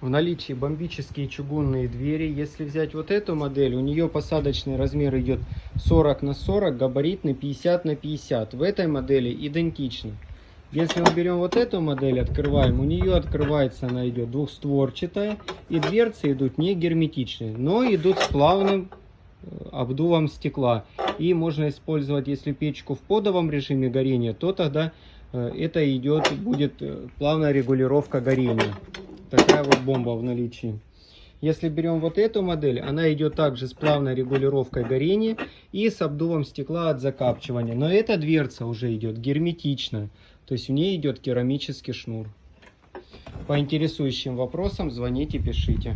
В наличии бомбические чугунные двери. Если взять вот эту модель, у нее посадочный размер идет 40 на 40, габаритный 50 на 50. В этой модели идентично. Если мы берем вот эту модель, открываем, у нее открывается, она идет двухстворчатая, и дверцы идут не герметичные, но идут с плавным обдувом стекла. И можно использовать, если печку в подовом режиме горения, то тогда это будет плавная регулировка горения. Такая вот бомба в наличии. Если берем вот эту модель, она идет также с плавной регулировкой горения и с обдувом стекла от закапчивания. Но эта дверца уже идет герметичная, то есть в ней идет керамический шнур. По интересующим вопросам звоните, пишите.